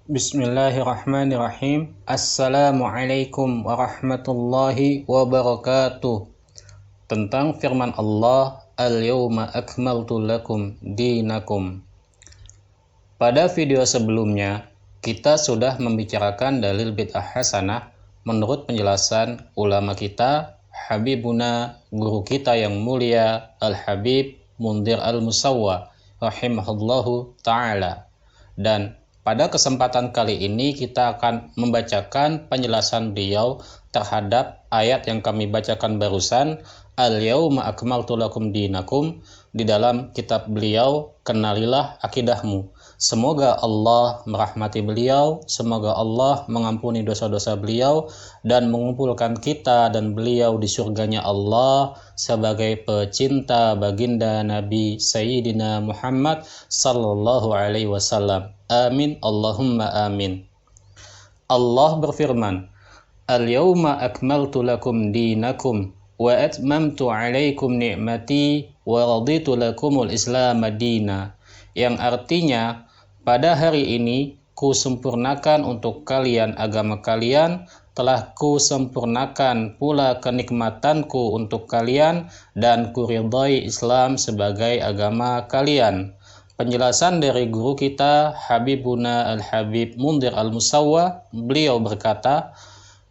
Bismillahirrahmanirrahim. Assalamualaikum warahmatullahi wabarakatuh. Tentang firman Allah, Al-yawma akmaltu lakum dinakum. Pada video sebelumnya, kita sudah membicarakan dalil bid'ah hasanah menurut penjelasan ulama kita, Habibuna, guru kita yang mulia, Al-Habib Mundhir Al-Musawwa, rahimahullahu ta'ala. Dan pada kesempatan kali ini kita akan membacakan penjelasan beliau terhadap ayat yang kami bacakan barusan, Al-yawma akmaltu lakum dinakum, di dalam kitab beliau, Kenalilah Akidahmu. Semoga Allah merahmati beliau, semoga Allah mengampuni dosa-dosa beliau, dan mengumpulkan kita dan beliau di surganya Allah sebagai pecinta baginda Nabi Sayyidina Muhammad sallallahu alaihi wasallam. Amin, Allahumma amin. Allah berfirman, Al-yawma akmaltu lakum dinakum wa atmamtu alaikum ni'mati wa raditu lakumul islam madina, yang artinya, pada hari ini ku sempurnakan untuk kalian agama kalian, telah ku sempurnakan pula kenikmatanku untuk kalian, dan ku ridhai Islam sebagai agama kalian. Penjelasan dari guru kita, Habibuna Al-Habib Mundhir Al-Musawwa, beliau berkata,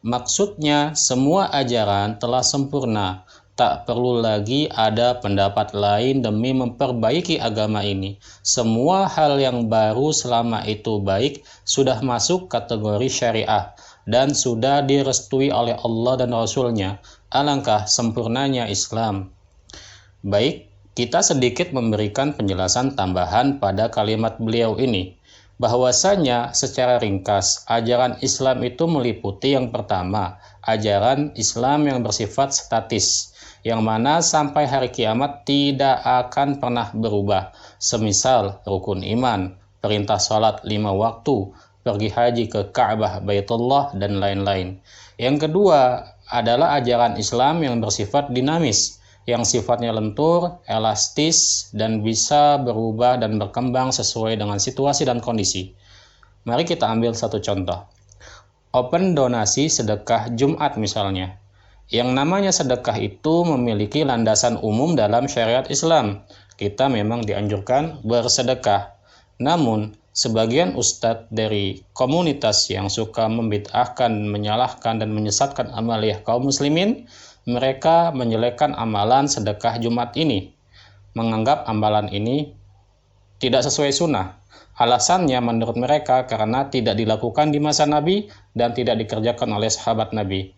maksudnya semua ajaran telah sempurna, tak perlu lagi ada pendapat lain demi memperbaiki agama ini. Semua hal yang baru selama itu baik sudah masuk kategori syariah dan sudah direstui oleh Allah dan Rasul-Nya. Alangkah sempurnanya Islam. Baik, kita sedikit memberikan penjelasan tambahan pada kalimat beliau ini. Bahwasanya secara ringkas, ajaran Islam itu meliputi yang pertama, ajaran Islam yang bersifat statis, yang mana sampai hari kiamat tidak akan pernah berubah. Semisal rukun iman, perintah salat 5 waktu, pergi haji ke Ka'bah, Baitullah, dan lain-lain. Yang kedua adalah ajaran Islam yang bersifat dinamis, yang sifatnya lentur, elastis, dan bisa berubah dan berkembang sesuai dengan situasi dan kondisi. Mari kita ambil satu contoh. Open donasi sedekah Jumat misalnya. Yang namanya sedekah itu memiliki landasan umum dalam syariat Islam. Kita memang dianjurkan bersedekah. Namun, sebagian ustadz dari komunitas yang suka membid'ahkan, menyalahkan, dan menyesatkan amaliyah kaum muslimin, mereka menjelekkan amalan sedekah Jumat ini, menganggap amalan ini tidak sesuai sunnah. Alasannya menurut mereka karena tidak dilakukan di masa Nabi dan tidak dikerjakan oleh sahabat Nabi.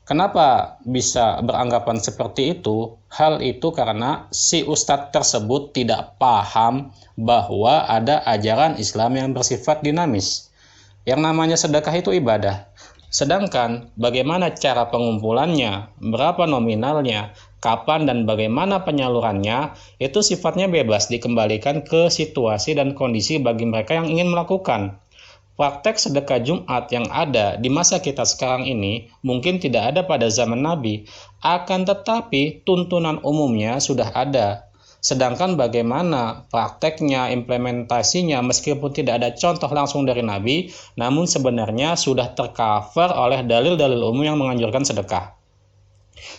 Kenapa bisa beranggapan seperti itu? Hal itu karena si ustadz tersebut tidak paham bahwa ada ajaran Islam yang bersifat dinamis. Yang namanya sedekah itu ibadah. Sedangkan bagaimana cara pengumpulannya, berapa nominalnya, kapan dan bagaimana penyalurannya, itu sifatnya bebas dikembalikan ke situasi dan kondisi bagi mereka yang ingin melakukan. Praktek sedekah Jumat yang ada di masa kita sekarang ini mungkin tidak ada pada zaman Nabi, akan tetapi tuntunan umumnya sudah ada. Sedangkan bagaimana prakteknya, implementasinya, meskipun tidak ada contoh langsung dari Nabi, namun sebenarnya sudah tercover oleh dalil-dalil umum yang menganjurkan sedekah.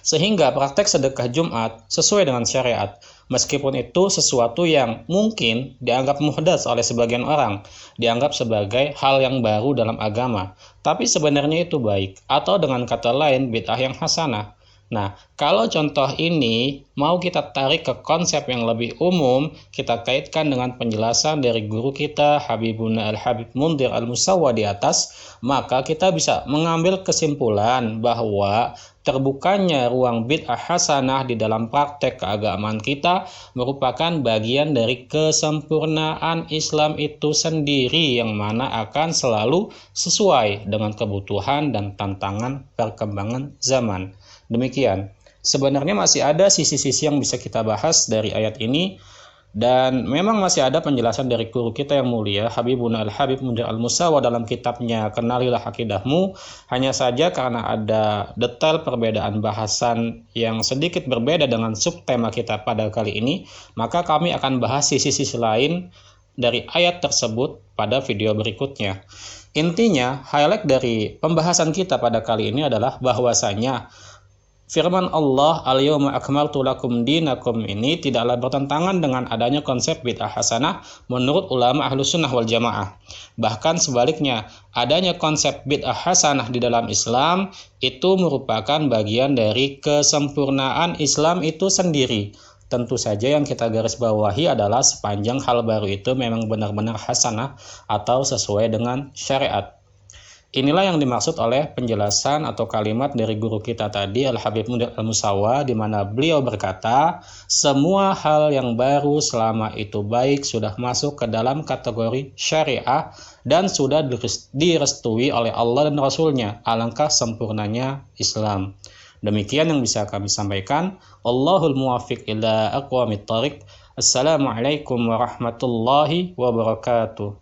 Sehingga praktek sedekah Jumat sesuai dengan syariat, meskipun itu sesuatu yang mungkin dianggap muhdas oleh sebagian orang, dianggap sebagai hal yang baru dalam agama, tapi sebenarnya itu baik, atau dengan kata lain bid'ah yang hasanah. Nah, kalau contoh ini mau kita tarik ke konsep yang lebih umum, kita kaitkan dengan penjelasan dari guru kita Habibuna Al-Habib Mundhir Al-Musawwa di atas, maka kita bisa mengambil kesimpulan bahwa terbukanya ruang bid'ah hasanah di dalam praktek keagamaan kita merupakan bagian dari kesempurnaan Islam itu sendiri, yang mana akan selalu sesuai dengan kebutuhan dan tantangan perkembangan zaman. Demikian. Sebenarnya masih ada sisi-sisi yang bisa kita bahas dari ayat ini, dan memang masih ada penjelasan dari guru kita yang mulia Habibuna Al-Habib Mundhir Al-Musawwa dalam kitabnya Kenalilah Akidahmu. Hanya saja karena ada detail perbedaan bahasan yang sedikit berbeda dengan subtema kita pada kali ini, maka kami akan bahas sisi-sisi lain dari ayat tersebut pada video berikutnya. Intinya, highlight dari pembahasan kita pada kali ini adalah bahwasanya firman Allah al-yawma akmaltu lakum dinakum ini tidaklah bertentangan dengan adanya konsep bid'ah hasanah menurut ulama ahlus sunnah wal jamaah. Bahkan sebaliknya, adanya konsep bid'ah hasanah di dalam Islam itu merupakan bagian dari kesempurnaan Islam itu sendiri. Tentu saja yang kita garis bawahi adalah sepanjang hal baru itu memang benar-benar hasanah atau sesuai dengan syariat. Inilah yang dimaksud oleh penjelasan atau kalimat dari guru kita tadi, Al-Habib Mudin Al-Musawa, di mana beliau berkata, semua hal yang baru selama itu baik sudah masuk ke dalam kategori syariah dan sudah direstui oleh Allah dan Rasul-Nya. Alangkah sempurnanya Islam. Demikian yang bisa kami sampaikan. Allahul muwafiq ila aqwamit thariq. Assalamualaikum warahmatullahi wabarakatuh.